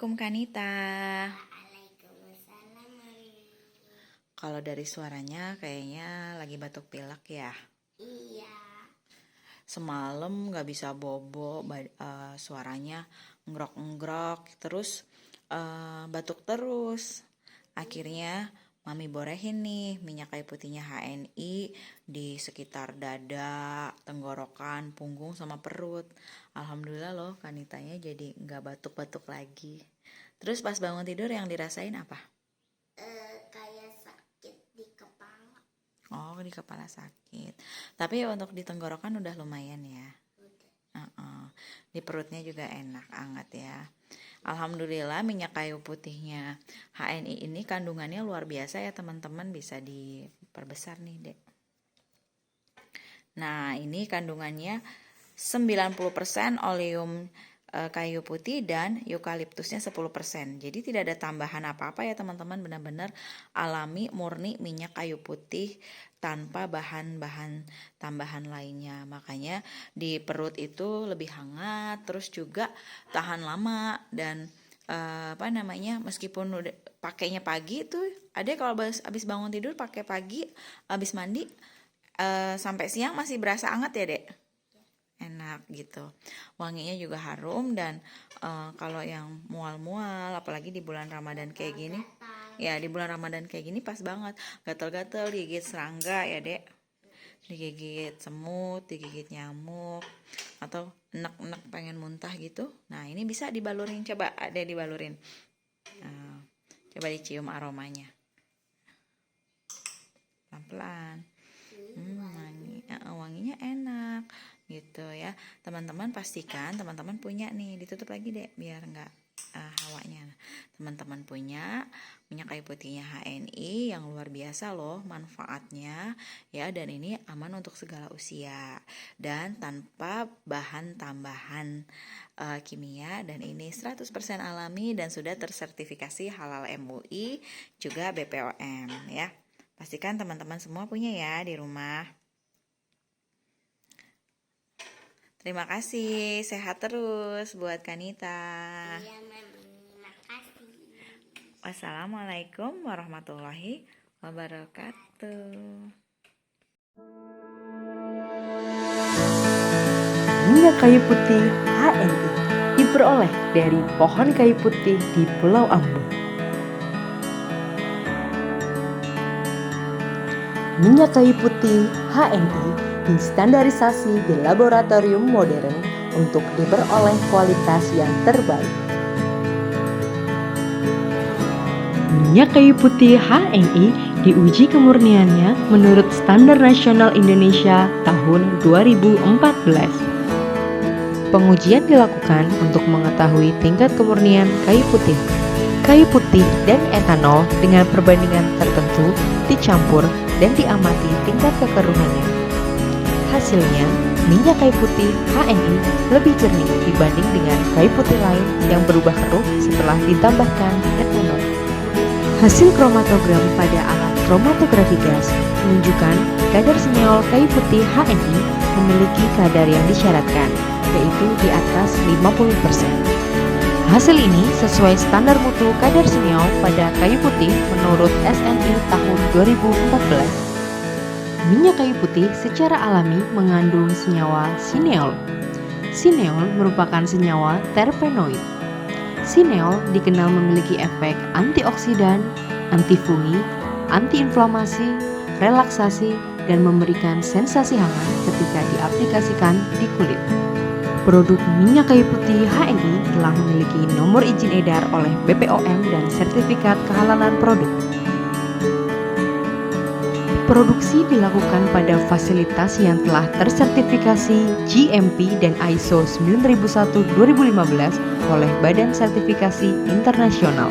Assalamualaikum Kanita. Waalaikumsalam Mami. Kalau dari suaranya kayaknya lagi batuk pilek ya. Iya. Semalam gak bisa bobo, suaranya ngrok-ngrok, terus batuk terus. Akhirnya Mami borehin nih minyak kayu putihnya HNI di sekitar dada, tenggorokan, punggung sama perut. Alhamdulillah loh Kanitanya jadi gak batuk-batuk lagi. Terus pas bangun tidur yang dirasain apa? Kayak sakit di kepala. Oh, di kepala sakit. Tapi untuk di tenggorokan udah lumayan ya. Udah. Di perutnya juga enak, anget ya. Alhamdulillah minyak kayu putihnya HNI ini kandungannya luar biasa ya teman-teman, bisa diperbesar nih dek. Nah ini kandungannya 90% oleum kayu putih dan eukaliptusnya 10%. Jadi tidak ada tambahan apa-apa ya teman-teman, benar-benar alami murni minyak kayu putih tanpa bahan-bahan tambahan lainnya. Makanya di perut itu lebih hangat, terus juga tahan lama dan meskipun udah pakainya pagi tuh, ada kalau habis bangun tidur pakai pagi, habis mandi sampai siang masih berasa hangat ya dek. Enak gitu, wanginya juga harum dan kalau yang mual-mual apalagi di bulan Ramadan kayak gini ya, di bulan Ramadan kayak gini pas banget, gatel-gatel, digigit serangga ya dek, digigit semut, digigit nyamuk, atau enek-enek pengen muntah gitu. Nah ini bisa dibalurin, coba ada dibalurin, coba dicium aromanya pelan-pelan. Wanginya enak gitu ya teman-teman. Pastikan teman-teman punya nih, ditutup lagi deh biar enggak hawanya. Teman-teman punya minyak kayu putihnya HNI yang luar biasa loh manfaatnya ya, dan ini aman untuk segala usia dan tanpa bahan tambahan kimia, dan ini 100% alami dan sudah tersertifikasi halal MUI juga BPOM ya. Pastikan teman-teman semua punya ya di rumah. Terima kasih, sehat terus buat Kanita. Iya Mami, makasih. Wassalamualaikum warahmatullahi wabarakatuh. Minyak kayu putih HNI diperoleh dari pohon kayu putih di Pulau Ambon. Minyak kayu putih HNI distandarisasi di laboratorium modern untuk diperoleh kualitas yang terbaik. Minyak kayu putih HNI diuji kemurniannya menurut Standar Nasional Indonesia tahun 2014. Pengujian dilakukan untuk mengetahui tingkat kemurnian kayu putih dan etanol dengan perbandingan tertentu dicampur dan diamati tingkat kekeruhannya. Hasilnya, minyak kayu putih HNI lebih jernih dibanding dengan kayu putih lain yang berubah keruh setelah ditambahkan etanol. Hasil kromatogram pada alat kromatografi gas menunjukkan kadar senyawa kayu putih HNI memiliki kadar yang disyaratkan, yaitu di atas 50%. Hasil ini sesuai standar mutu kadar senyawa pada kayu putih menurut SNI tahun 2014. Minyak kayu putih secara alami mengandung senyawa sineol. Sineol merupakan senyawa terpenoid. Sineol dikenal memiliki efek antioksidan, antifungi, antiinflamasi, relaksasi, dan memberikan sensasi hangat ketika diaplikasikan di kulit. Produk minyak kayu putih HNI telah memiliki nomor izin edar oleh BPOM dan sertifikat kehalalan produk. Produksi dilakukan pada fasilitas yang telah tersertifikasi GMP dan ISO 9001-2015 oleh Badan Sertifikasi Internasional.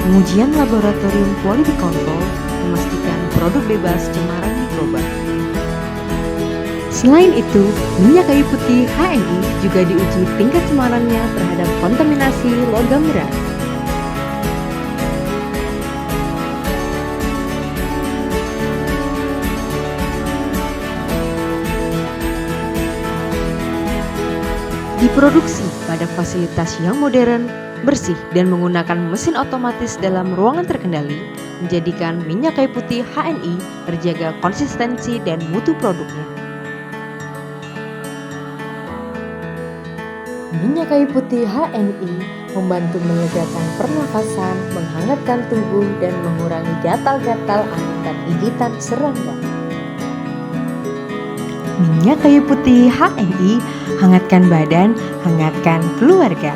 Pengujian laboratorium quality control memastikan produk bebas cemaran mikroba. Selain itu, minyak kayu putih HNI juga diuji tingkat cemarannya terhadap kontaminasi logam berat. Diproduksi pada fasilitas yang modern, bersih, dan menggunakan mesin otomatis dalam ruangan terkendali, menjadikan minyak kayu putih HNI terjaga konsistensi dan mutu produknya. Minyak kayu putih HNI membantu melegakan pernafasan, menghangatkan tubuh, dan mengurangi gatal-gatal akibat gigitan serangga. Minyak kayu putih HNI, hangatkan badan, hangatkan keluarga.